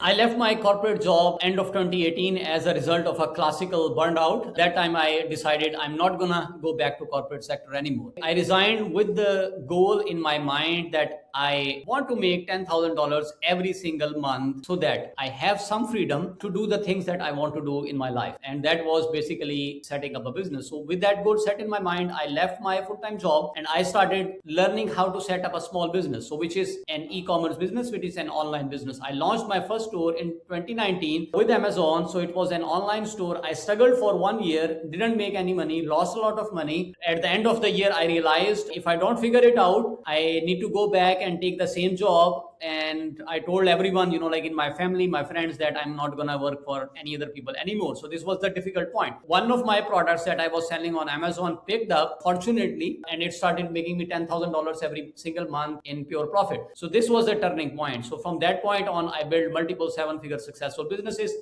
I left my corporate job end of 2018 as a result of a classical burnout. That time I decided I'm not gonna go back to corporate sector anymore. I resigned with the goal in my mind that I want to make $10,000 every single month so that I have some freedom to do the things that I want to do in my life. And that was basically setting up a business. So with that goal set in my mind, I left my full-time job and I started learning how to set up a small business. So which is an e-commerce business, which is an online business. I launched my first store in 2019 with Amazon. So it was an online store. I struggled for 1 year, didn't make any money, lost a lot of money. At the end of the year, I realized if I don't figure it out, I need to go back and take the same job. And I told everyone, like in my family, my friends, that I'm not gonna work for any other people anymore. So this was the difficult point. One of my products that I was selling on Amazon picked up, fortunately, and it started making me $10,000 every single month in pure profit. So this was the turning point. So from that point on, I built multiple seven-figure successful businesses.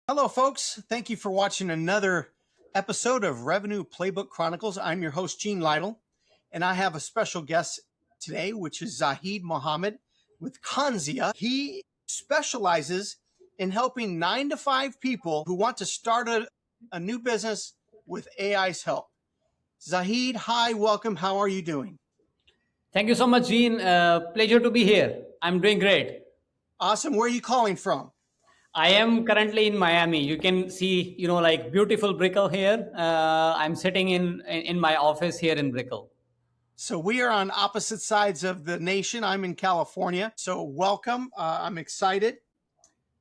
Hello, folks. Thank you for watching another episode of Revenue Playbook Chronicles. I'm your host, Gene Lytle, and I have a special guest today, which is Zahid Mohammad with Konzia. He specializes in helping 9-to-5 people who want to start a new business with AI's help. Zahid, hi, welcome. How are you doing? Thank you so much, Gene. Pleasure to be here. I'm doing great. Awesome. Where are you calling from? I am currently in Miami. You can see, like beautiful Brickell here. I'm sitting in my office here in Brickell. So we are on opposite sides of the nation. I'm in California. So welcome. I'm excited.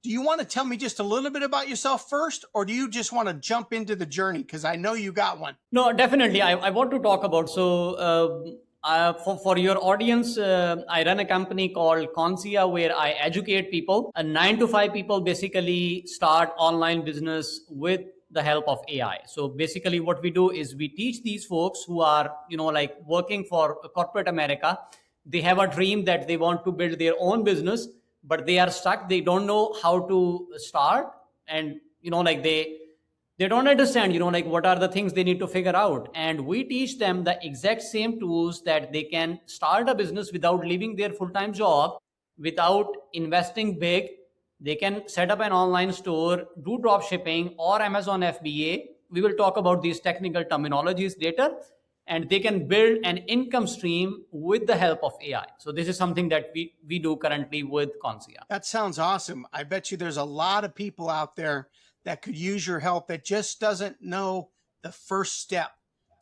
Do you want to tell me just a little bit about yourself first, or do you just want to jump into the journey? Because I know you got one. No, definitely. I want to talk about. So for your audience, I run a company called Konzia where I educate people. 9-to-5 people basically start online business with the help of AI. So basically what we do is we teach these folks who are, like working for corporate America. They have a dream that they want to build their own business, but they are stuck. They don't know how to start. And, they don't understand, like what are the things they need to figure out. And we teach them the exact same tools that they can start a business without leaving their full-time job, without investing big. They can set up an online store, do drop shipping or Amazon FBA. We will talk about these technical terminologies later. And they can build an income stream with the help of AI. So this is something that we do currently with Konzia. That sounds awesome. I bet you there's a lot of people out there that could use your help that just doesn't know the first step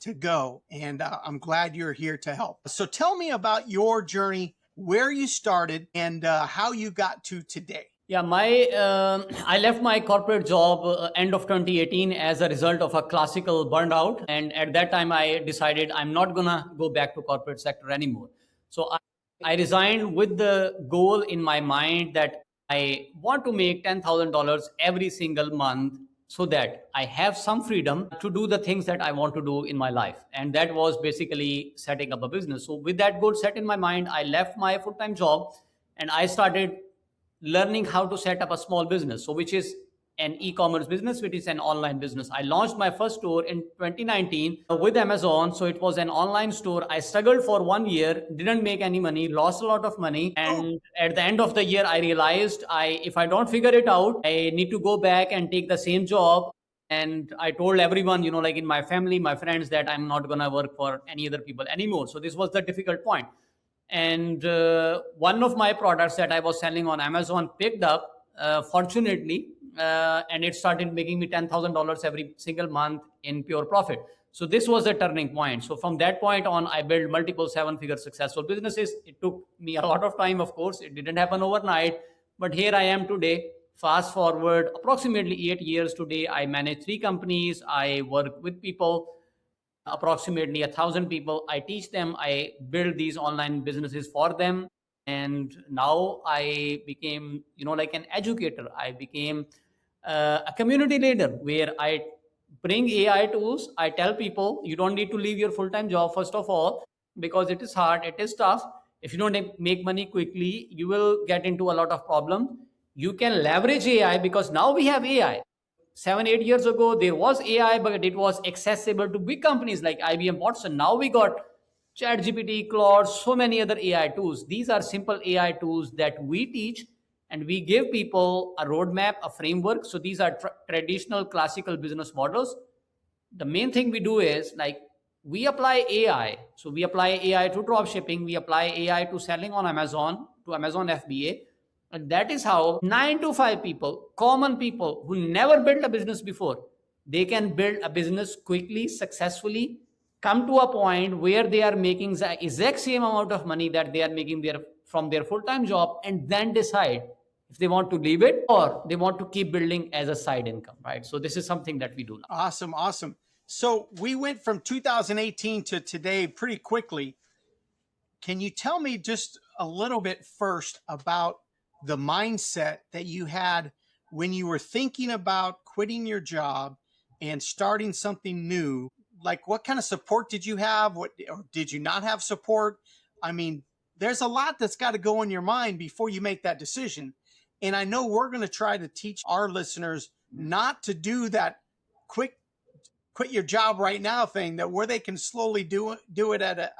to go. And I'm glad you're here to help. So tell me about your journey, where you started and how you got to today. Yeah, I left my corporate job end of 2018 as a result of a classical burnout. And at that time, I decided I'm not gonna go back to corporate sector anymore. So I resigned with the goal in my mind that I want to make $10,000 every single month so that I have some freedom to do the things that I want to do in my life. And that was basically setting up a business. So with that goal set in my mind, I left my full-time job and I started learning how to set up a small business. So which is an e-commerce business, which is an online business. I launched my first store in 2019 with Amazon. So it was an online store. I struggled for 1 year, didn't make any money, lost a lot of money. And at the end of the year, I realized if I don't figure it out, I need to go back and take the same job. And I told everyone, like in my family, my friends, that I'm not gonna work for any other people anymore. So this was the difficult point. And one of my products that I was selling on Amazon picked up, fortunately, and it started making me $10,000 every single month in pure profit. So this was the turning point. So from that point on, I built multiple seven-figure successful businesses. It took me a lot of time, of course. It didn't happen overnight, but here I am today. Fast forward approximately 8 years today, I manage 3 companies. I work with people, approximately 1,000 people. I teach them, I build these online businesses for them. And now I became, like an educator. I became a community leader where I bring AI tools. I tell people, you don't need to leave your full-time job, first of all, because it is hard, it is tough. If you don't make money quickly, you will get into a lot of problems. You can leverage AI because now we have AI. 7 8 years ago there was AI, but it was accessible to big companies like IBM, Watson. Now we got ChatGPT, Claude, so many other AI tools. These are simple AI tools that we teach, and we give people a roadmap, a framework. So these are traditional classical business models. The main thing we do is like we apply AI. So we apply AI to drop shipping, we apply AI to selling on Amazon, to Amazon FBA. And that is how 9 to 5 people, common people who never built a business before, they can build a business quickly, successfully, come to a point where they are making the exact same amount of money that they are making from their full-time job, and then decide if they want to leave it or they want to keep building as a side income, right? So this is something that we do now. Awesome. Awesome. So we went from 2018 to today pretty quickly. Can you tell me just a little bit first about the mindset that you had when you were thinking about quitting your job and starting something new? Like, what kind of support did you have? What, or did you not have support? I mean, there's a lot that's got to go in your mind before you make that decision. And I know we're going to try to teach our listeners not to do that quick quit your job right now thing, that where they can slowly do it at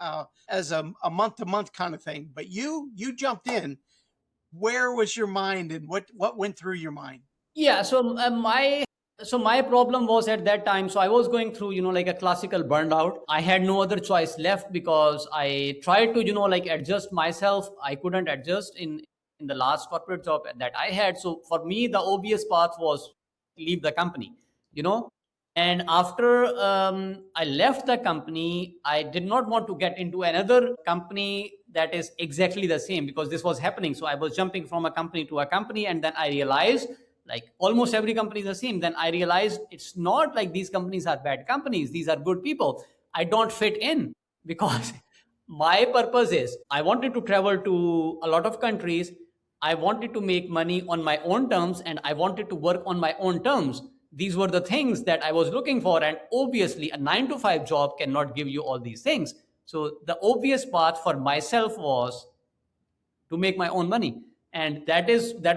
as a month to month kind of thing. But you jumped in. Where was your mind, and what went through your mind? Yeah, so my problem was at that time. So I was going through, like a classical burnout. I had no other choice left because I tried to, like adjust myself. I couldn't adjust in the last corporate job that I had. So for me, the obvious path was leave the company, you know. And after I left the company, I did not want to get into another company that is exactly the same, because this was happening. So I was jumping from a company to a company, and then I realized like almost every company is the same. Then I realized it's not like these companies are bad companies, these are good people. I don't fit in because my purpose is I wanted to travel to a lot of countries. I wanted to make money on my own terms, and I wanted to work on my own terms. These were the things that I was looking for. And obviously, a 9 to 5 job cannot give you all these things. So the obvious path for myself was to make my own money. And that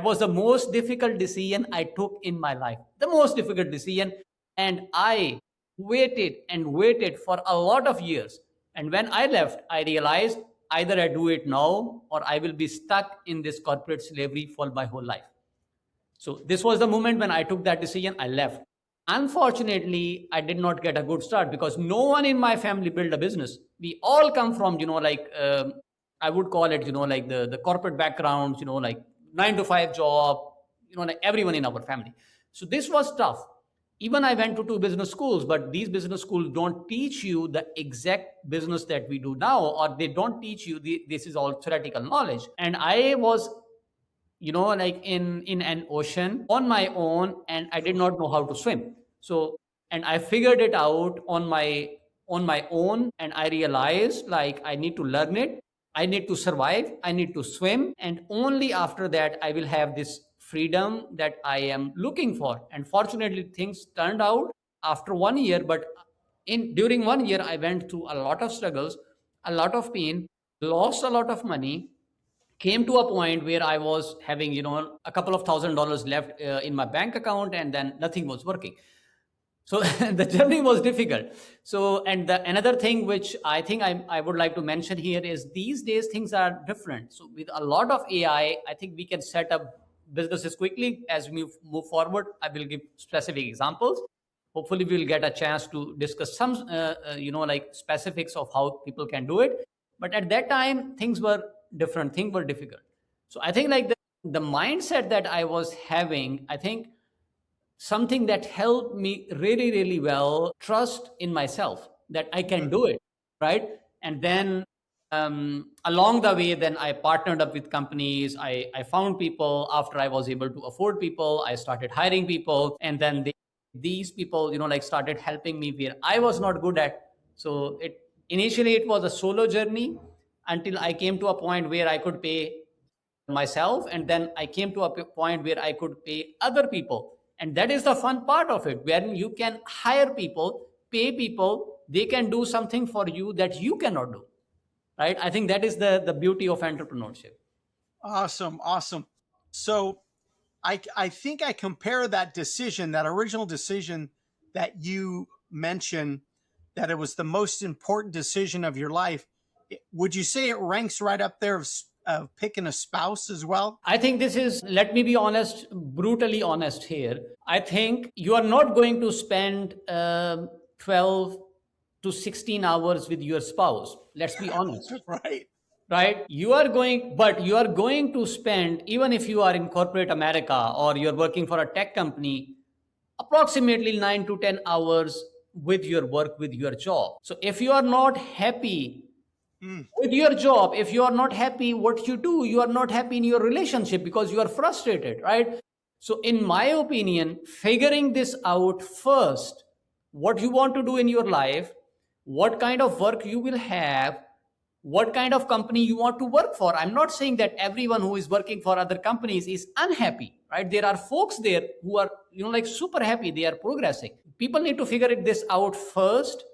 was the most difficult decision I took in my life, the most difficult decision. And I waited and waited for a lot of years. And when I left, I realized either I do it now or I will be stuck in this corporate slavery for my whole life. So this was the moment when I took that decision. I left. Unfortunately, I did not get a good start because no one in my family built a business. We all come from, I would call it, like the corporate backgrounds, like 9 to 5 job, like everyone in our family. So this was tough. Even I went to 2 business schools, but these business schools don't teach you the exact business that we do now, or they don't teach you this is all theoretical knowledge. And I was like in an ocean on my own, and I did not know how to swim. So, and I figured it out on my own, and I realized like I need to learn it, I need to survive, I need to swim, and only after that I will have this freedom that I am looking for. And fortunately things turned out after 1 year, but in during 1 year I went through a lot of struggles, a lot of pain, lost a lot of money, came to a point where I was having, a couple of $1,000 left in my bank account, and then nothing was working. So the journey was difficult. So, and another thing which I think I would like to mention here is these days things are different. So with a lot of AI, I think we can set up businesses quickly. As we move forward, I will give specific examples. Hopefully we'll get a chance to discuss some, like specifics of how people can do it. But at that time, things were different, things were difficult. So I think like the mindset that I was having, I think something that helped me really, really well, trust in myself that I can do it, right? And then along the way, then I partnered up with companies. I found people. After I was able to afford people, I started hiring people, and then these people, like started helping me where I was not good at. So initially it was a solo journey until I came to a point where I could pay myself, and then I came to a point where I could pay other people. And that is the fun part of it, where you can hire people, pay people, they can do something for you that you cannot do, right? I think that is the beauty of entrepreneurship. Awesome. Awesome. So I think I compare that decision, that original decision that you mentioned, that it was the most important decision of your life. Would you say it ranks right up there of picking a spouse as well? I think this is, let me be honest, brutally honest here. I think you are not going to spend 12 to 16 hours with your spouse. Let's be honest, Right. right? But you are going to spend, even if you are in corporate America or you're working for a tech company, approximately 9 to 10 hours with your work, with your job. So if you are not happy Mm. with your job, if you are not happy what you do, you are not happy in your relationship because you are frustrated, right? So in my opinion, figuring this out first, what you want to do in your life, what kind of work you will have, what kind of company you want to work for. I'm not saying that everyone who is working for other companies is unhappy, right? There are folks there who are, like super happy, they are progressing. People need to figure this out first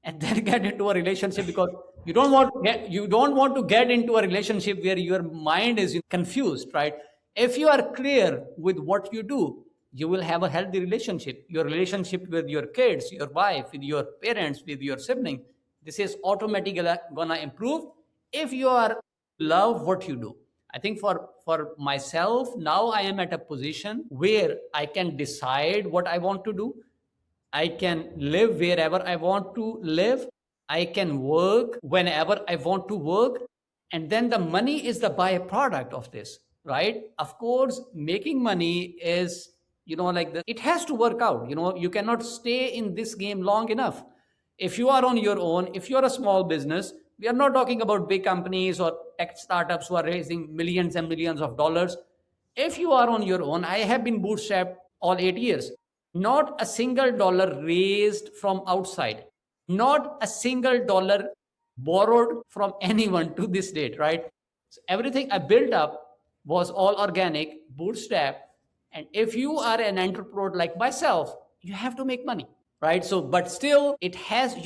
and then get into a relationship, because you don't want to get into a relationship where your mind is confused, right? If you are clear with what you do, you will have a healthy relationship. Your relationship with your kids, your wife, with your parents, with your sibling, this is automatically gonna improve if you are love what you do. I think for myself, now I am at a position where I can decide what I want to do. I can live wherever I want to live. I can work whenever I want to work. And then the money is the byproduct of this, right? Of course, making money is, like it has to work out. You cannot stay in this game long enough. If you are on your own, if you're a small business, we are not talking about big companies or tech startups who are raising millions and millions of dollars. If you are on your own, I have been bootstrapped all 8 years. Not a single dollar raised from outside, not a single dollar borrowed from anyone to this date, right? So everything I built up was all organic, bootstrap. And if you are an entrepreneur like myself, you have to make money, right? So, but still, you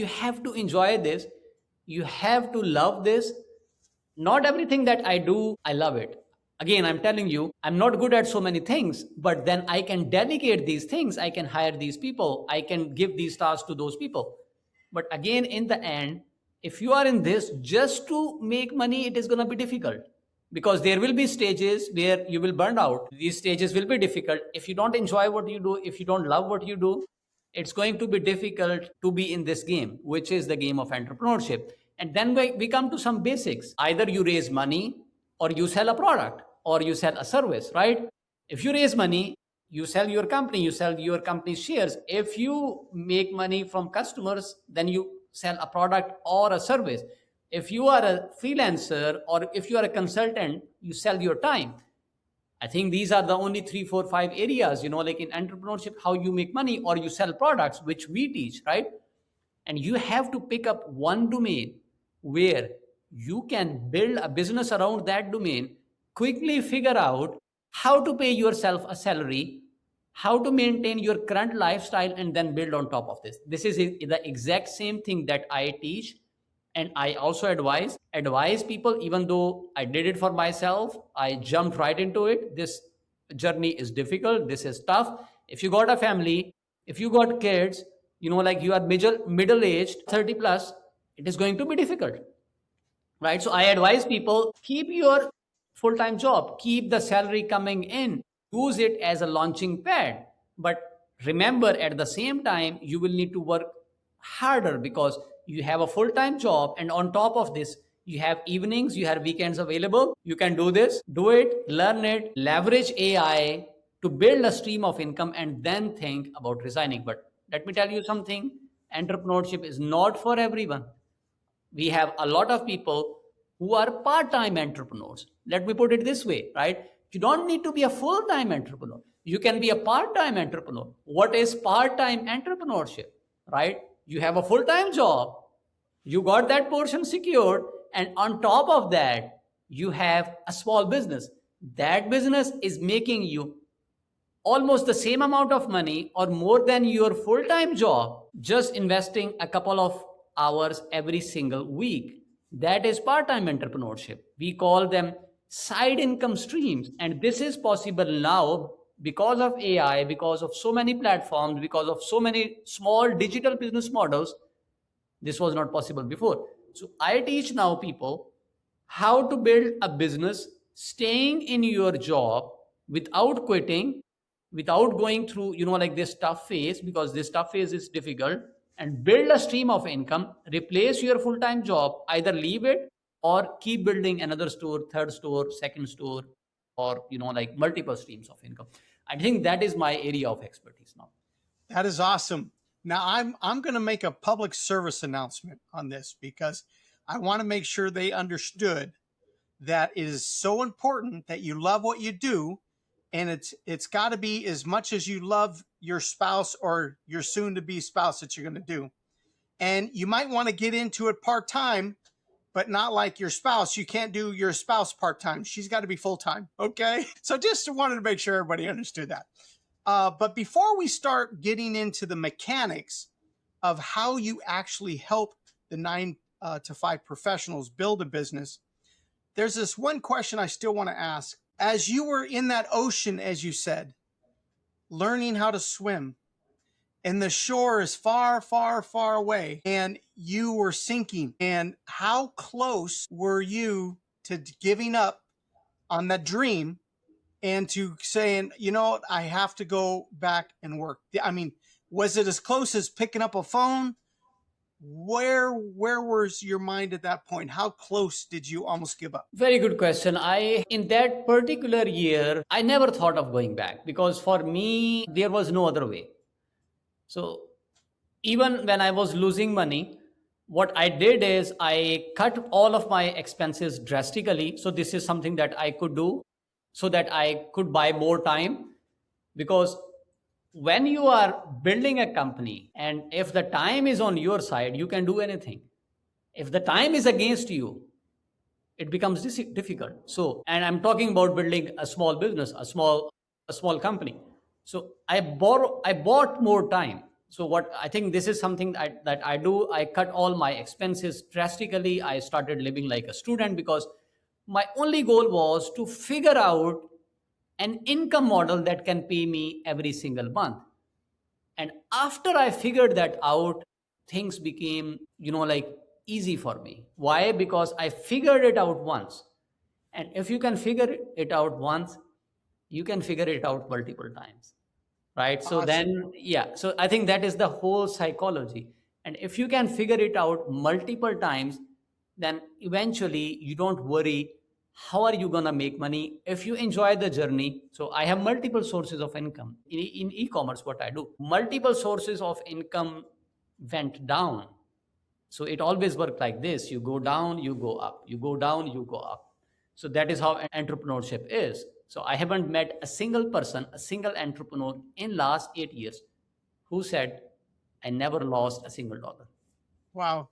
have to enjoy this. You have to love this. Not everything that I do, I love it. Again, I'm telling you, I'm not good at so many things, but then I can delegate these things. I can hire these people. I can give these tasks to those people. But again, in the end, if you are in this just to make money, it is going to be difficult, because there will be stages where you will burn out. These stages will be difficult. If you don't enjoy what you do, if you don't love what you do, it's going to be difficult to be in this game, which is the game of entrepreneurship. And then we come to some basics. Either you raise money, or you sell a product, or you sell a service, right? If you raise money, you sell your company, you sell your company's shares. If you make money from customers, then you sell a product or a service. If you are a freelancer or if you are a consultant, you sell your time. I think these are the only 3, 4, 5 areas, like in entrepreneurship, how you make money, or you sell products, which we teach, right? And you have to pick up one domain where you can build a business around that domain, quickly figure out how to pay yourself a salary, how to maintain your current lifestyle, and then build on top of this. This is the exact same thing that I teach. And I also advise people. Even though I did it for myself, I jumped right into it. This journey is difficult, this is tough. If you got a family, if you got kids, like you are middle aged, 30 plus, it is going to be difficult, right? So I advise people, keep your full-time job, keep the salary coming in, use it as a launching pad. But remember, at the same time, you will need to work harder, because you have a full-time job, and on top of this, you have evenings, you have weekends available. You can do this, do it, learn it, leverage AI to build a stream of income, and then think about resigning. But let me tell you something, entrepreneurship is not for everyone. We have a lot of people who are part-time entrepreneurs. Let me put it this way, right? You don't need to be a full-time entrepreneur. You can be a part-time entrepreneur. What is part-time entrepreneurship, right? You have a full-time job, you got that portion secured, and on top of that, you have a small business. That business is making you almost the same amount of money or more than your full-time job, just investing a couple of hours every single week. That is part-time entrepreneurship. We call them side income streams. And this is possible now because of AI, because of so many platforms, because of so many small digital business models, this was not possible before. So I teach now people how to build a business staying in your job without quitting, without going through, like this tough phase, because this tough phase is difficult, and build a stream of income, replace your full-time job, either leave it or keep building another store, third store, second store, or, like multiple streams of income. I think that is my area of expertise now. That is awesome. Now I'm going to make a public service announcement on this because I want to make sure they understood that it is so important that you love what you do, and it's got to be as much as you love your spouse or your soon to be spouse that you're going to do. And you might want to get into it part-time, but not like your spouse. You can't do your spouse part-time. She's got to be full-time. Okay. So just wanted to make sure everybody understood that. But before we start getting into the mechanics of how you actually help the 9 to 5 professionals build a business, there's this one question I still want to ask. As you were in that ocean, as you said, learning how to swim, and the shore is far, far, far away, and you were sinking, and how close were you to giving up on that dream and to saying, I have to go back and work? I mean, was it as close as picking up a phone? Where was your mind at that point? How close did you almost give up? Very good question. In that particular year, I never thought of going back, because for me, there was no other way. So even when I was losing money, what I did is I cut all of my expenses drastically. So this is something that I could do so that I could buy more time. Because when you are building a company, and if the time is on your side, you can do anything. If the time is against you, it becomes difficult. So, and I'm talking about building a small business, a small company. So I bought more time. So what I think, this is something that I do. I cut all my expenses drastically. I started living like a student, because my only goal was to figure out an income model that can pay me every single month. And after I figured that out, things became, like easy for me. Why? Because I figured it out once. And if you can figure it out once, you can figure it out multiple times. Right? So Awesome. then, yeah. So I think that is the whole psychology. And if you can figure it out multiple times, then eventually you don't worry how are you going to make money if you enjoy the journey. So I have multiple sources of income in e-commerce. What I do, multiple sources of income went down. So it always worked like this: you go down, you go up, you go down, you go up. So that is how entrepreneurship is. So I haven't met a single person, a single entrepreneur in last 8 years who said, I never lost a single dollar. Wow.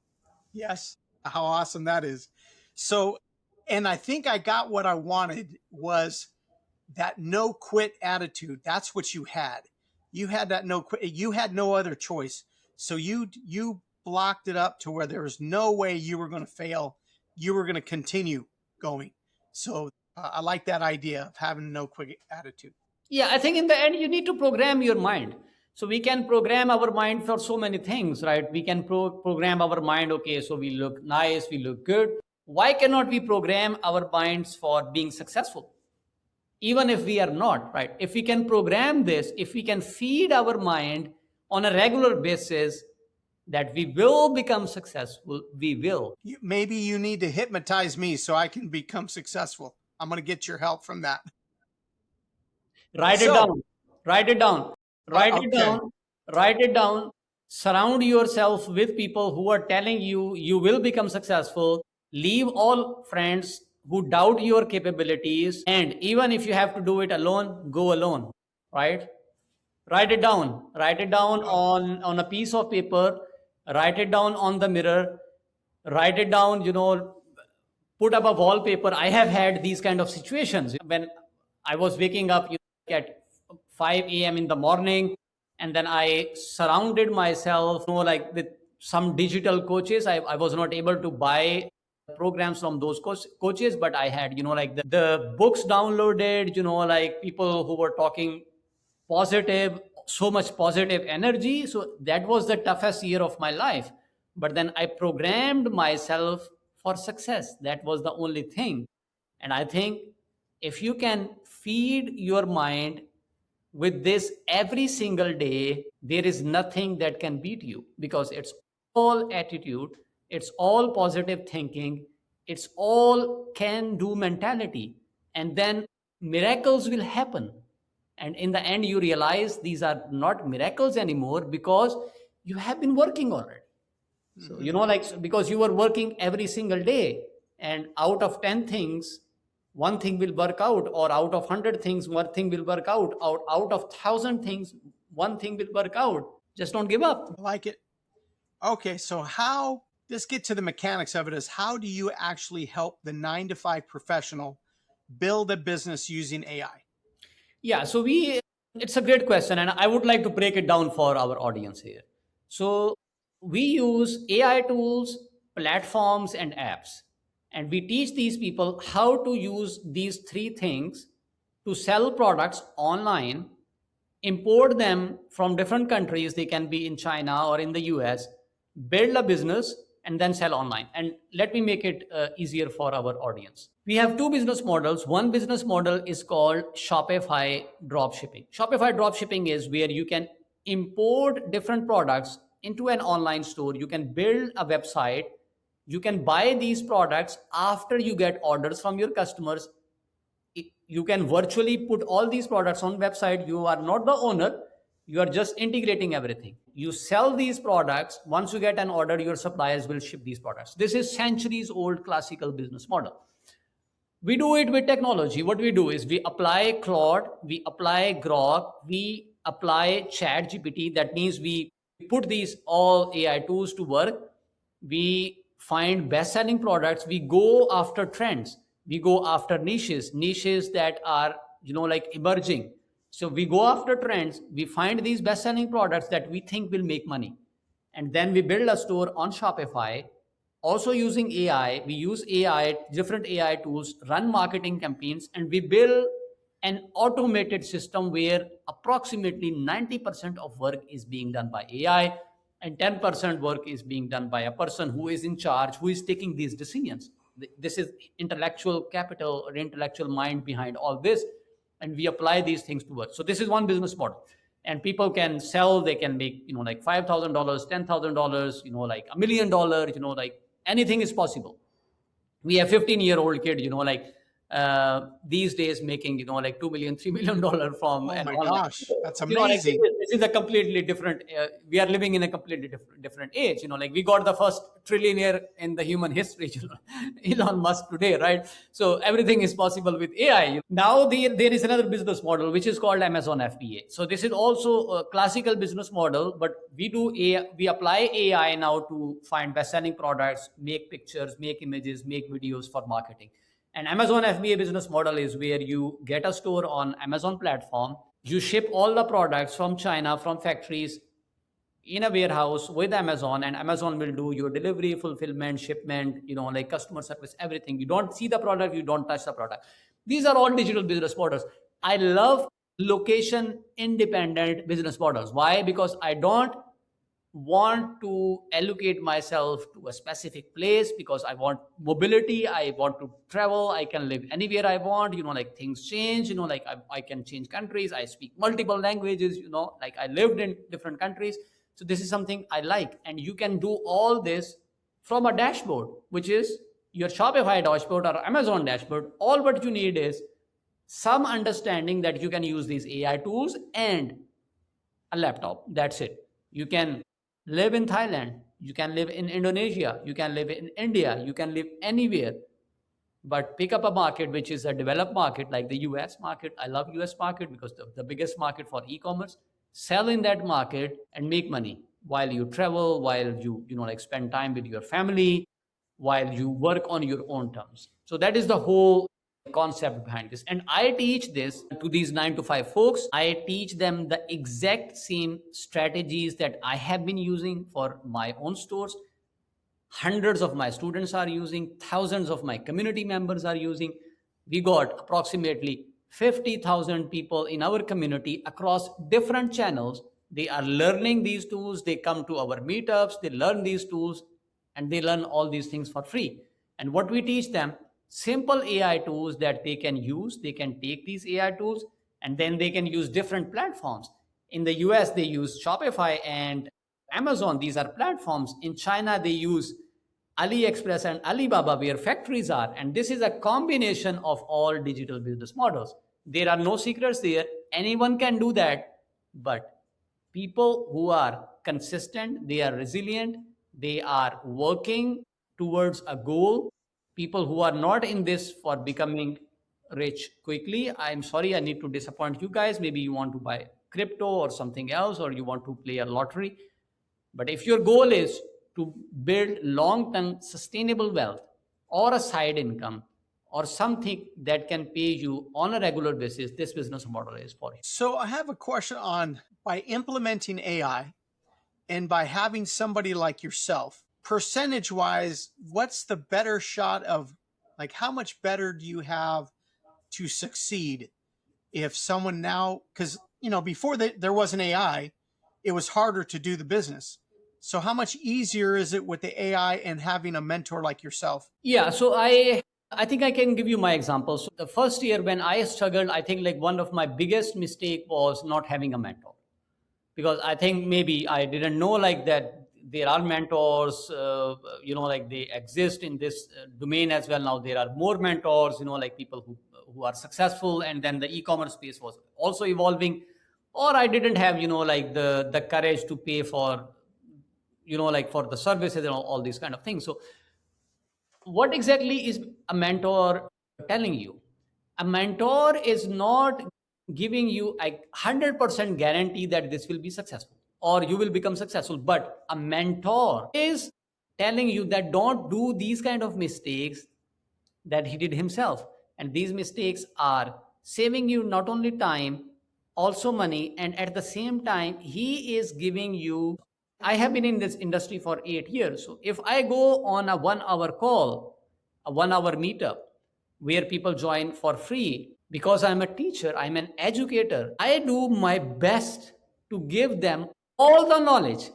Yes. How awesome that is. So, and I think I got what I wanted, was that no quit attitude. That's what you had. You had that no quit. You had no other choice. So you blocked it up to where there was no way you were going to fail. You were going to continue going. So I like that idea of having no quit attitude. Yeah, I think in the end, you need to program your mind. So we can program our mind for so many things, right? We can program our mind, okay, so we look nice, we look good. Why cannot we program our minds for being successful? Even if we are not, right? If we can program this, if we can feed our mind on a regular basis that we will become successful, we will. Maybe you need to hypnotize me so I can become successful. I'm going to get your help from that. Write it down. Write it down. Write it Okay. down. Write it down. Surround yourself with people who are telling you you will become successful. Leave all friends who doubt your capabilities. And even if you have to do it alone, go alone. Right? Write it down. Write it down on a piece of paper. Write it down on the mirror. Write it down, put up a wallpaper. I have had these kind of situations when I was waking up at 5 a.m. in the morning, and then I surrounded myself, like with some digital coaches. I was not able to buy programs from those coaches, but I had, like the books downloaded, like people who were talking positive, so much positive energy. So that was the toughest year of my life. But then I programmed myself for success. That was the only thing. And I think if you can feed your mind with this every single day, there is nothing that can beat you, because it's all attitude, it's all positive thinking, it's all can do mentality. And then miracles will happen. And in the end, you realize these are not miracles anymore, because you have been working already. So, because you were working every single day, and out of 10 things, one thing will work out, or out of 100 things, one thing will work out, or out of 1,000 things, one thing will work out. Just don't give up. I like it. Okay, so let's get to the mechanics of it. Is how do you actually help the 9 to 5 professional build a business using AI? Yeah, so it's a great question, and I would like to break it down for our audience here. So we use AI tools, platforms, and apps, and we teach these people how to use these three things to sell products online, import them from different countries. They can be in China or in the US, build a business, and then sell online. And let me make it easier for our audience. We have two business models. One business model is called Shopify dropshipping. Shopify dropshipping is where you can import different products into an online store. You can build a website. You can buy these products after you get orders from your customers. You can virtually put all these products on website. You are not the owner. You are just integrating everything. You sell these products. Once you get an order, your suppliers will ship these products. This is centuries old classical business model. We do it with technology. What we do is we apply Claude, we apply Grok, we apply Chat GPT. That means we put these all AI tools to work. We find best-selling products. We go after trends. We go after niches that are, emerging. So we go after trends. We find these best-selling products that we think will make money. And then we build a store on Shopify. Also using AI, we use AI, different AI tools, run marketing campaigns, and we build an automated system where approximately 90% of work is being done by AI and 10% work is being done by a person who is in charge, who is taking these decisions. This is intellectual capital or intellectual mind behind all this. And we apply these things to work. So this is one business model. And people can sell, they can make, $5,000, $10,000, $1 million, anything is possible. We have 15-year-old kid, these days making, $2 million, $3 million from. Oh my gosh, that's amazing. This is a completely different, we are living in a completely different age. We got the first trillionaire in the human history, Elon Musk today, right? So everything is possible with AI. Now there is another business model, which is called Amazon FBA. So this is also a classical business model, but we apply AI now to find best-selling products, make pictures, make images, make videos for marketing. And Amazon FBA business model is where you get a store on Amazon platform. You ship all the products from China, from factories in a warehouse with Amazon, and Amazon will do your delivery, fulfillment, shipment, customer service, everything. You don't see the product, you don't touch the product. These are all digital business models. I love location independent business models. Why? Because I don't want to allocate myself to a specific place, because I want mobility. I want to travel. I can live anywhere I want. Things change. I can change countries. I speak multiple languages. I lived in different countries. So this is something I like. And you can do all this from a dashboard, which is your Shopify dashboard or Amazon dashboard. All what you need is some understanding that you can use these AI tools and a laptop. That's it. You can live in Thailand, you can live in Indonesia, you can live in India, you can live anywhere, but pick up a market which is a developed market like the US market. I love US market because the biggest market for e-commerce. Sell in that market and make money while you travel, while you spend time with your family, while you work on your own terms. So that is the whole concept behind this. And I teach this to these 9 to 5 folks. I teach them the exact same strategies that I have been using for my own stores. Hundreds of my students are using, thousands of my community members are using. We got approximately 50,000 people in our community across different channels. They are learning these tools. They come to our meetups, they learn these tools, and they learn all these things for free. And what we teach them, simple AI tools that they can use. They can take these AI tools and then they can use different platforms. In the US, they use Shopify and Amazon. These are platforms. In China, they use AliExpress and Alibaba, where factories are. And this is a combination of all digital business models. There are no secrets there. Anyone can do that. But people who are consistent, they are resilient, they are working towards a goal. People who are not in this for becoming rich quickly, I'm sorry, I need to disappoint you guys. Maybe you want to buy crypto or something else, or you want to play a lottery. But if your goal is to build long term sustainable wealth or a side income or something that can pay you on a regular basis, this business model is for you. So I have a question on, by implementing AI and by having somebody like yourself, percentage wise, what's the better shot of, like, how much better do you have to succeed if someone now, because, before there was an AI, it was harder to do the business. So how much easier is it with the AI and having a mentor like yourself? Yeah, so I think I can give you my example. So the first year when I struggled, I think like one of my biggest mistake was not having a mentor, because I think maybe I didn't know like that there are mentors, like they exist in this domain as well. Now there are more mentors, like people who are successful, and then the e-commerce space was also evolving. Or I didn't have, like the courage to pay for, like for the services and all these kind of things. So what exactly is a mentor telling you? A mentor is not giving you a 100% guarantee that this will be successful or you will become successful, but a mentor is telling you that don't do these kind of mistakes that he did himself. And these mistakes are saving you not only time, also money, and at the same time, he is giving you. I have been in this industry for 8 years. So if I go on a 1 hour call, a 1 hour meetup where people join for free, because I'm a teacher, I'm an educator, I do my best to give them all the knowledge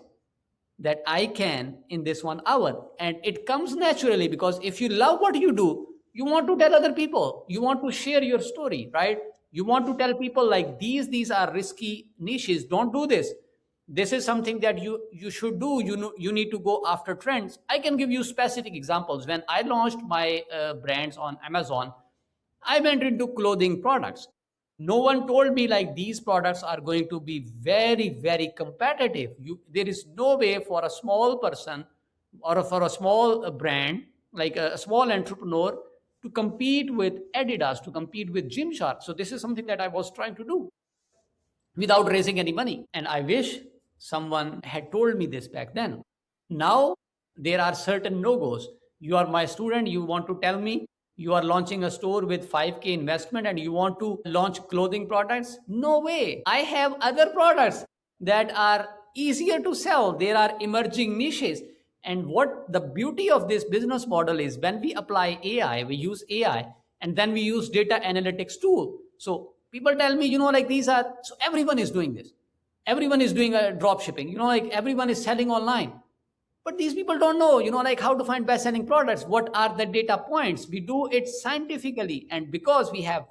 that I can in this 1 hour. And it comes naturally, because if you love what you do, you want to tell other people, you want to share your story, right? You want to tell people like these are risky niches, don't do this. This is something that you should do. You need to go after trends. I can give you specific examples. When I launched my brands on Amazon, I went into clothing products. No one told me like these products are going to be very, very competitive. There is no way for a small person or for a small brand, like a small entrepreneur, to compete with Adidas, to compete with Gymshark. So this is something that I was trying to do without raising any money. And I wish someone had told me this back then. Now, there are certain no goes. You are my student, you want to tell me you are launching a store with 5K investment and you want to launch clothing products? No way. I have other products that are easier to sell. There are emerging niches. And what the beauty of this business model is, when we apply AI, we use AI, and then we use data analytics tool. So people tell me, like these are, so everyone is doing this. Everyone is doing a drop shipping, like everyone is selling online. But these people don't know, like how to find best selling products. What are the data points? We do it scientifically. And because we have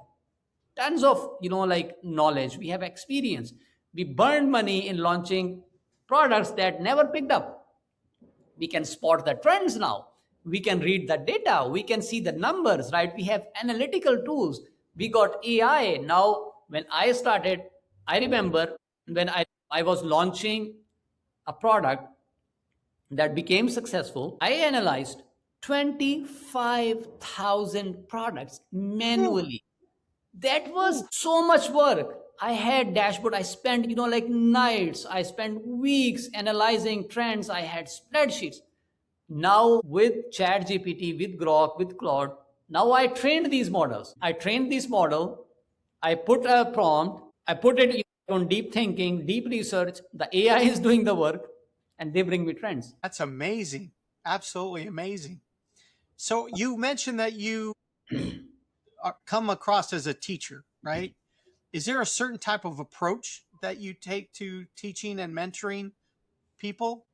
tons of, like knowledge, we have experience, we burned money in launching products that never picked up. We can spot the trends now. We can read the data. We can see the numbers, right? We have analytical tools. We got AI. Now, when I started, I remember when I was launching a product that became successful, I analyzed 25,000 products manually. That was so much work. I had dashboard. I spent, like nights. I spent weeks analyzing trends. I had spreadsheets. Now with ChatGPT, with Grok, with Claude, now I trained these models. I trained this model. I put a prompt. I put it on deep thinking, deep research. The AI is doing the work, and they bring me trends. That's amazing. Absolutely amazing. So you mentioned that you come across as a teacher. right? Is there a certain type of approach that you take to teaching and mentoring people?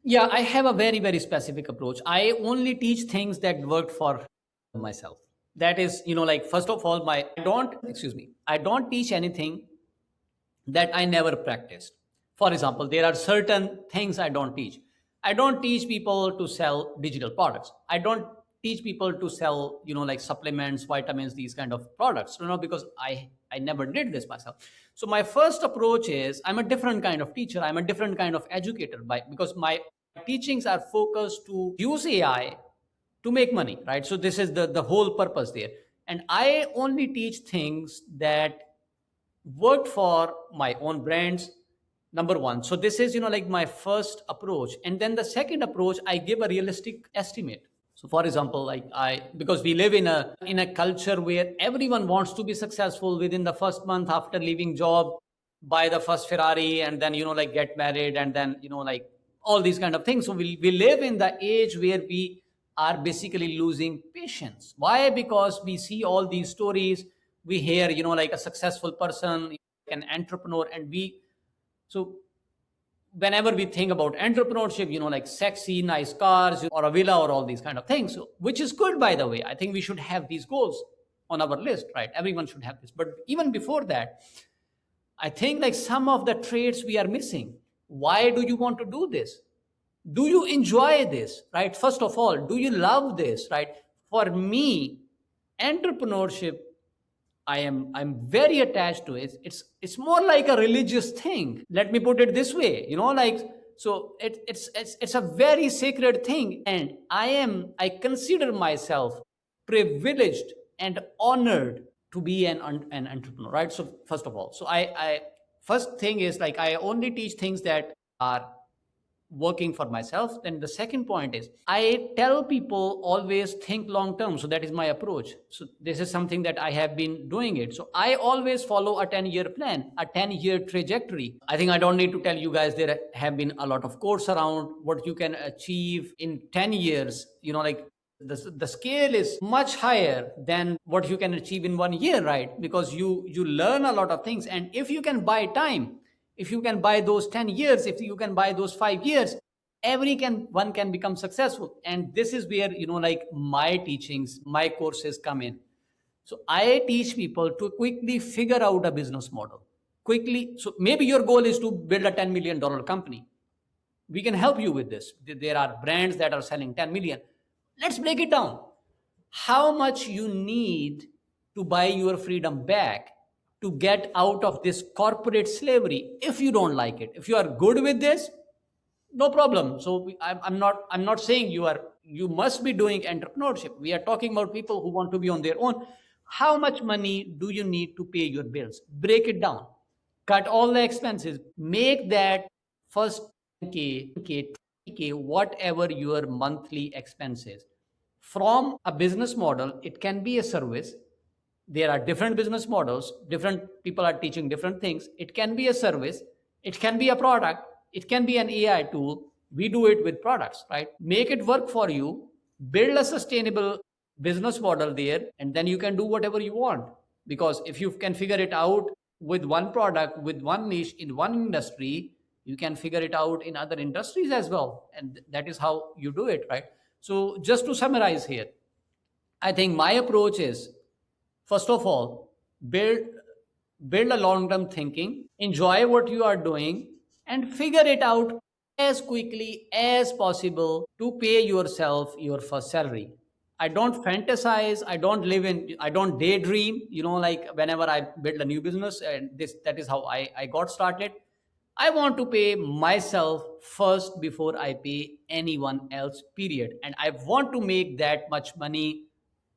Yeah, I have a very, very specific approach. I only teach things that worked for myself. That is, like, first of all, I don't teach anything that I never practiced. For example, there are certain things I don't teach. I don't teach people to sell digital products. I don't teach people to sell, like supplements, vitamins, these kind of products, because I never did this myself. So my first approach is I'm a different kind of teacher. I'm a different kind of educator because my teachings are focused to use AI to make money, right? So this is the whole purpose there. And I only teach things that worked for my own brands, number one. So this is, like my first approach. And then the second approach, I give a realistic estimate. So for example, like because we live in a culture where everyone wants to be successful within the first month after leaving job, buy the first Ferrari, and then, like get married, and then, like all these kind of things. So we live in the age where we are basically losing patience. Why? Because we see all these stories, we hear, like a successful person, an entrepreneur, and so whenever we think about entrepreneurship, like sexy, nice cars, or a villa, or all these kind of things, so, which is good, by the way. I think we should have these goals on our list, right? Everyone should have this. But even before that, I think like some of the traits we are missing. Why do you want to do this? Do you enjoy this, right? First of all, do you love this, right? For me, entrepreneurship, I'm very attached to it. It's more like a religious thing. Let me put it this way, like, so it's a very sacred thing, and I consider myself privileged and honored to be an entrepreneur, right? So first of all, so I first thing is like I only teach things that are working for myself. Then the second point is I tell people always think long term. So that is my approach. So this is something that I have been doing it. So I always follow a 10-year plan, a 10-year trajectory. I think I don't need to tell you guys there have been a lot of quotes around what you can achieve in 10 years, like the scale is much higher than what you can achieve in 1 year, right? Because you learn a lot of things, and if you can buy time, if you can buy those 10 years, if you can buy those 5 years, one can become successful. And this is where, like my teachings, my courses come in. So I teach people to quickly figure out a business model quickly. So maybe your goal is to build a $10 million company. We can help you with this. There are brands that are selling 10 million. Let's break it down. How much you need to buy your freedom back to get out of this corporate slavery? If you don't like it, if you are good with this, no problem. So I'm not saying you must be doing entrepreneurship. We are talking about people who want to be on their own. How much money do you need to pay your bills? Break it down. Cut all the expenses. Make that first k, 20K, whatever your monthly expenses. From a business model, it can be a service. There are different business models, different people are teaching different things. It can be a service, it can be a product, it can be an AI tool. We do it with products, right? Make it work for you, build a sustainable business model there, and then you can do whatever you want. Because if you can figure it out with one product, with one niche in one industry, you can figure it out in other industries as well. And that is how you do it, right? So just to summarize here, I think my approach is, first of all, build build a long-term thinking, enjoy what you are doing, and figure it out as quickly as possible to pay yourself your first salary. I don't fantasize, I don't daydream, like whenever I build a new business, and that is how I got started. I want to pay myself first before I pay anyone else, period. And I want to make that much money.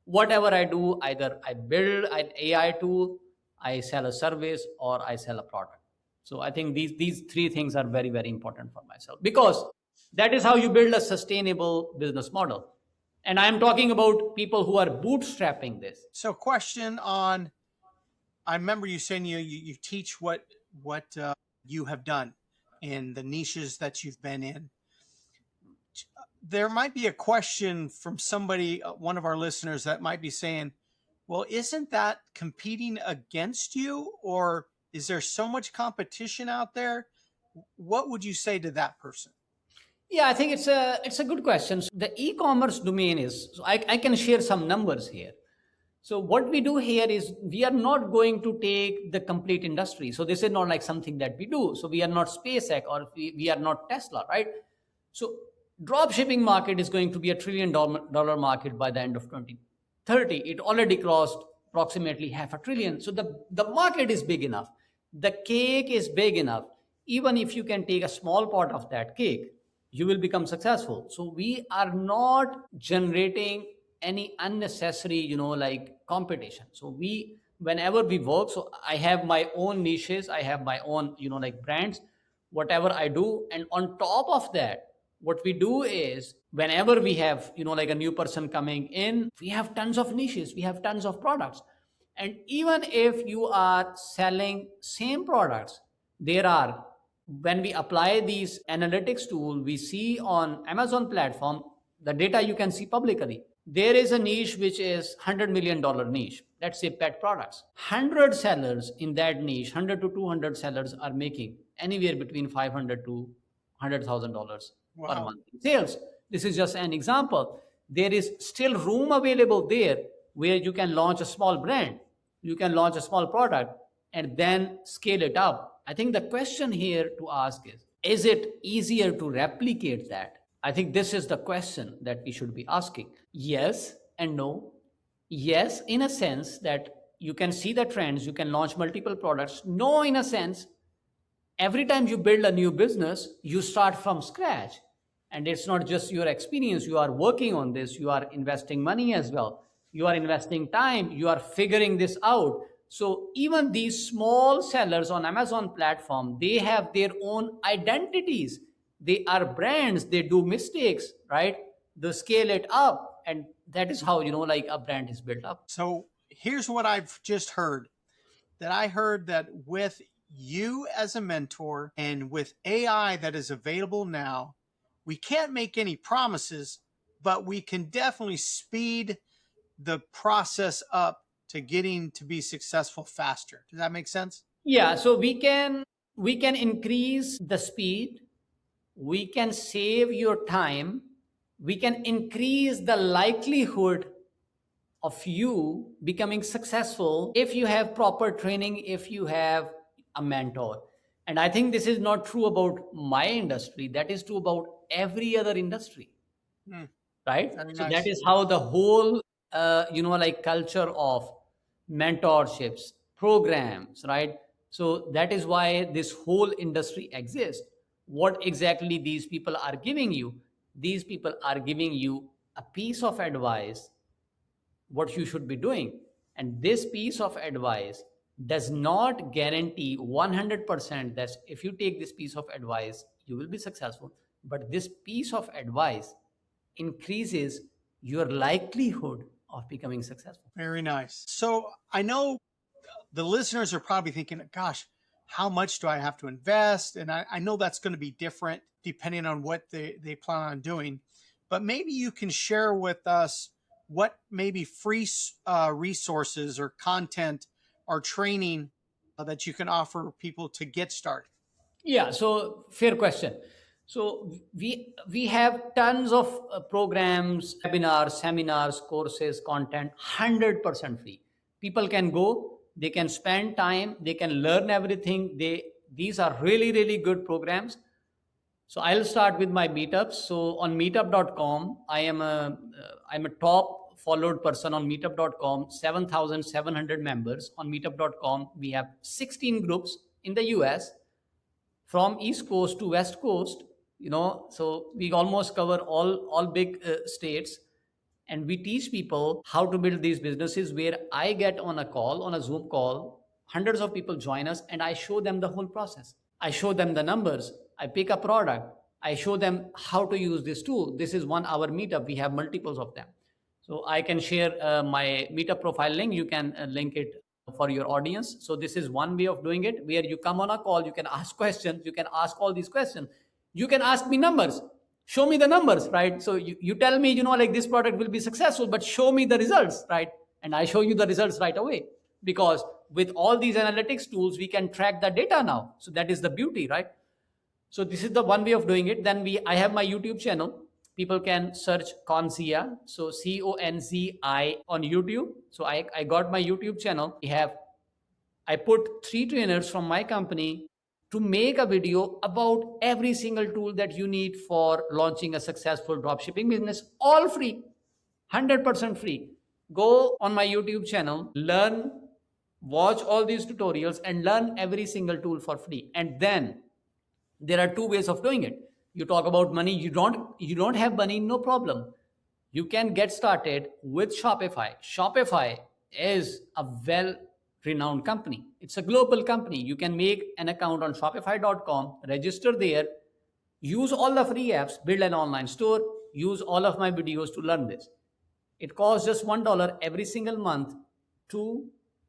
Whatever I do, either I build an AI tool, I sell a service, or I sell a product. So I think these three things are very, very important for myself, because that is how you build a sustainable business model. And I'm talking about people who are bootstrapping this. So, question on, I remember you saying you teach what you have done in the niches that you've been in. There might be a question from somebody, one of our listeners, that might be saying, Well, isn't that competing against you, or is there so much competition out there? What would you say to that person? Yeah, I think it's a good question. So the e-commerce domain is, so I can share some numbers here. So what we do here is we are not going to take the complete industry. So this is not like something that we do. So we are not SpaceX or we are not Tesla, right? So drop shipping market is going to be $1 trillion market by the end of 2030. It already crossed approximately half a trillion. So the market is big enough. The cake is big enough. Even if you can take a small part of that cake, you will become successful. So we are not generating any unnecessary, like competition. So whenever we work, so I have my own niches, I have my own, like brands, whatever I do. And on top of that, what we do is whenever we have, like a new person coming in, we have tons of niches, we have tons of products. And even if you are selling same products, there are, when we apply these analytics tool, we see on Amazon platform, the data you can see publicly. There is a niche which is $100 million niche. Let's say pet products. 100 sellers in that niche, 100 to 200 sellers are making anywhere between 500 to $100,000 per Wow. month in sales. This is just an example. There is still room available there where you can launch a small brand, you can launch a small product, and then scale it up. I think the question here to ask is it easier to replicate that? I think this is the question that we should be asking. Yes and no. Yes, in a sense that you can see the trends, you can launch multiple products. No, in a sense, every time you build a new business, you start from scratch. And it's not just your experience, you are working on this, you are investing money as well, you are investing time, you are figuring this out. So even these small sellers on Amazon platform, they have their own identities, they are brands, they do mistakes, right? They scale it up, and that is how, like a brand is built up. So here's what I've just heard, that I heard that with you as a mentor and with AI that is available now, we can't make any promises, but we can definitely speed the process up to getting to be successful faster. Does that make sense? Yeah, so we can increase the speed, we can save your time, we can increase the likelihood of you becoming successful if you have proper training, if you have a mentor. And I think this is not true about my industry, that is true about every other industry, Hmm, right? very So that nice. is how the whole like culture of mentorships, programs, right? So that is why this whole industry exists. What exactly these people are giving you, these people are giving you a piece of advice what you should be doing. And this piece of advice does not guarantee 100% that if you take this piece of advice, you will be successful. But this piece of advice increases your likelihood of becoming successful. Very nice. So I know the listeners are probably thinking, gosh, how much do I have to invest? And I know that's going to be different depending on what they plan on doing. But maybe you can share with us what maybe free resources or content or training that you can offer people to get started. Yeah, so fair question. So we have tons of programs, webinars, seminars, courses, content, 100% free. People can go, they can spend time, they can learn everything. These are really really good programs. So I'll start with my meetups. So on meetup.com, I'm a top followed person on meetup.com, 7,700 members on meetup.com. We have 16 groups in the US from East Coast to West Coast, so we almost cover all big states, and we teach people how to build these businesses. Where I get on a call, on a Zoom call, hundreds of people join us, and I show them the whole process. I show them the numbers. I pick a product. I show them how to use this tool. This is 1 hour meetup. We have multiples of them. So I can share my meetup profile link. You can link it for your audience. So this is one way of doing it, where you come on a call, you can ask questions, you can ask all these questions, you can ask me numbers, show me the numbers, right? So you tell me, like this product will be successful, but show me the results, right? and I show you the results right away, because with all these analytics tools we can track the data now. So that is the beauty, right? So this is the one way of doing it. Then I have my YouTube channel. People can search Conzia, so Conzi on YouTube. So I got my YouTube channel. I put 3 trainers from my company to make a video about every single tool that you need for launching a successful dropshipping business, all free, 100% free. Go on my YouTube channel, learn, watch all these tutorials, and learn every single tool for free. And then there are 2 ways of doing it. You talk about money, you don't have money, no problem. You can get started with Shopify. Shopify is a well renowned company. It's a global company. You can make an account on shopify.com, register there, use all the free apps, build an online store, use all of my videos to learn this. It costs just $1 every single month to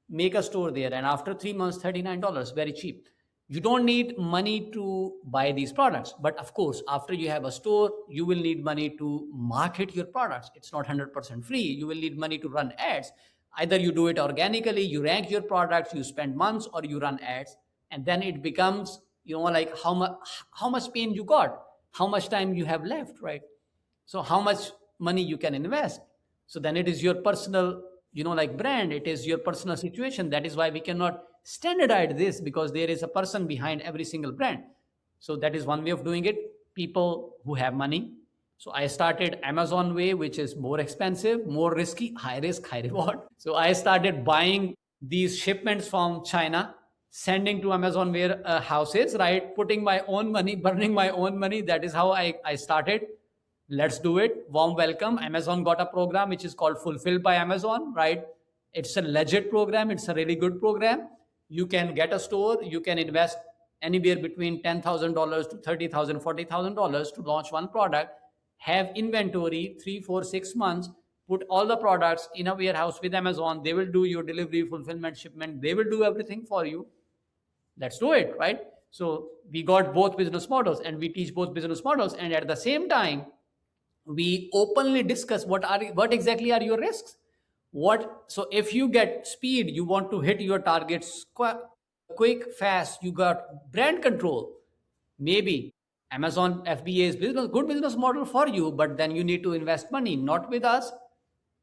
make a store there. And after 3 months, $39, very cheap. You don't need money to buy these products. But of course, after you have a store, you will need money to market your products. It's not 100% free. You will need money to run ads. Either you do it organically, you rank your products, you spend months, or you run ads. And then it becomes, like how much pain you got, how much time you have left, right? So how much money you can invest. So then it is your personal, brand. It is your personal situation. That is why we cannot standardize this, because there is a person behind every single brand. So that is one way of doing it. People who have money. So I started Amazon way, which is more expensive, more risky, high risk, high reward. So I started buying these shipments from China, sending to Amazon warehouses, right? Putting my own money, burning my own money. That is how I started. Let's do it. Warm welcome. Amazon got a program which is called Fulfilled by Amazon, right? It's a legit program. It's a really good program. You can get a store. You can invest anywhere between $10,000 to $30,000, $40,000 to launch one product. Have inventory 3, 4, 6 months. Put all the products in a warehouse with Amazon. They will do your delivery, fulfillment, shipment. They will do everything for you. Let's do it, right? So we got both business models, and we teach both business models. And at the same time, we openly discuss what exactly are your risks. So if you get speed, you want to hit your targets quick, fast, you got brand control, maybe Amazon FBA is good business model for you, but then you need to invest money, not with us,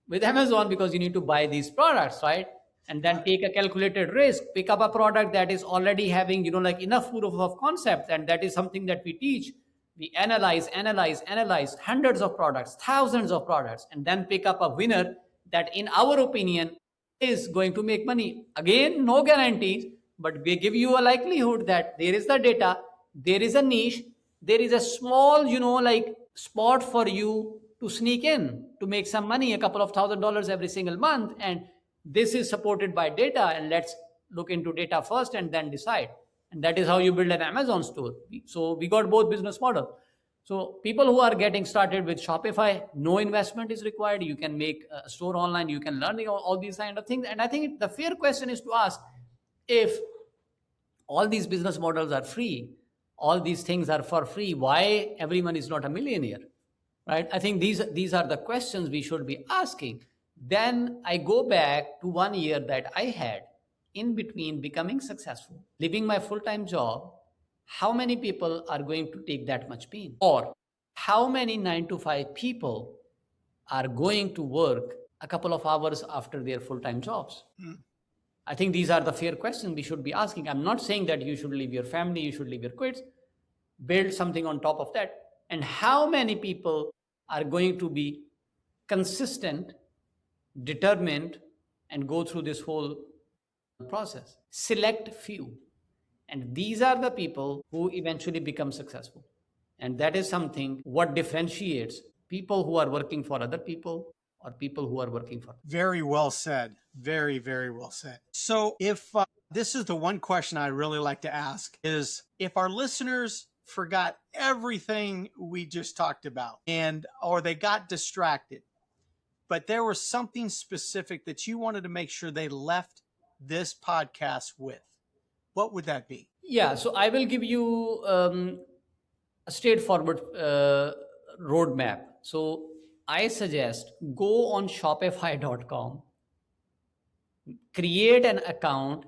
with Amazon, because you need to buy these products, right? And then take a calculated risk, pick up a product that is already having, enough proof of concept. And that is something that we teach. We analyze hundreds of products, thousands of products, and then pick up a winner that, in our opinion, is going to make money. Again, no guarantees, but we give you a likelihood that there is the data, there is a niche, there is a small, spot for you to sneak in to make some money, a couple of $1,000 every single month. And this is supported by data. And let's look into data first and then decide. And that is how you build an Amazon store. So we got both business model. So people who are getting started with Shopify, no investment is required. You can make a store online. You can learn all these kind of things. And I think the fair question is to ask, if all these business models are free, all these things are for free, why everyone is not a millionaire, right? I think these are the questions we should be asking. Then I go back to 1 year that I had in between becoming successful, leaving my full-time job. How many people are going to take that much pain? Or how many 9 to 5 people are going to work a couple of hours after their full-time jobs? I think these are the fair questions we should be asking. I'm not saying that you should leave your family, you should leave your kids, build something on top of that. And how many people are going to be consistent, determined, and go through this whole process? Select few. And these are the people who eventually become successful. And that is something what differentiates people who are working for other people or people who are working for. Very well said. Very, very well said. So if this is the one question I really like to ask, is if our listeners forgot everything we just talked about or they got distracted, but there was something specific that you wanted to make sure they left this podcast with, what would that be? Yeah, so I will give you a straightforward roadmap. So I suggest go on shopify.com, Create an account,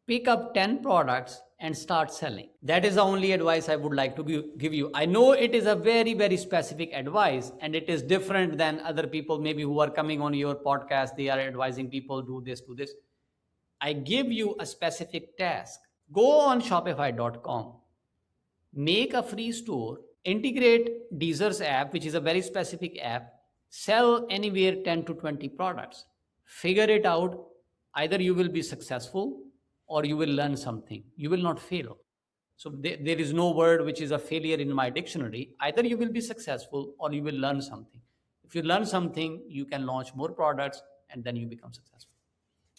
pick up 10 products and start selling. That is the only advice I would like to give you. I know it is a very, very specific advice and it is different than other people maybe who are coming on your podcast. They are advising people do this, do this. I give you a specific task. Go on Shopify.com, make a free store, integrate Deezer's app, which is a very specific app, sell anywhere 10 to 20 products. Figure it out. Either you will be successful or you will learn something. You will not fail. So there is no word which is a failure in my dictionary. Either you will be successful or you will learn something. If you learn something, you can launch more products and then you become successful.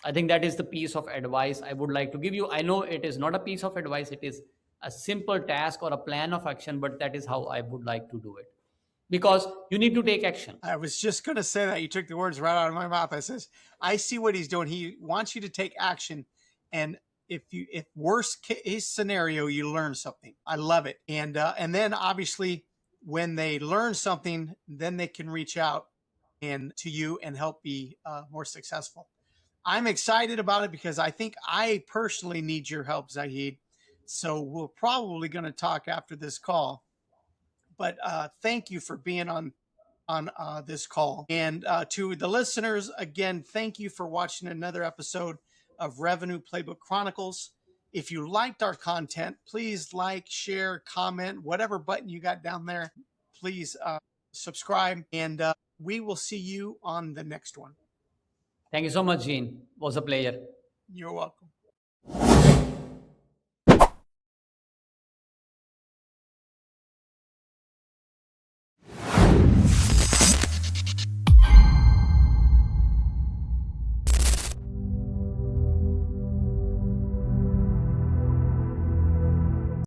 I think that is the piece of advice I would like to give you. I know it is not a piece of advice, it is a simple task or a plan of action, but that is how I would like to do it. Because you need to take action. I was just going to say that. You took the words right out of my mouth. I says, I see what he's doing. He wants you to take action. And if worst case scenario, you learn something. I love it. And then obviously when they learn something, then they can reach out and to you and help be more successful. I'm excited about it because I think I personally need your help, Zahid. So we're probably going to talk after this call. But thank you for being on this call. And to the listeners, again, thank you for watching another episode of Revenue Playbook Chronicles. If you liked our content, please like, share, comment, whatever button you got down there. Please subscribe, and we will see you on the next one. Thank you so much, Gene. It was a pleasure. You're welcome.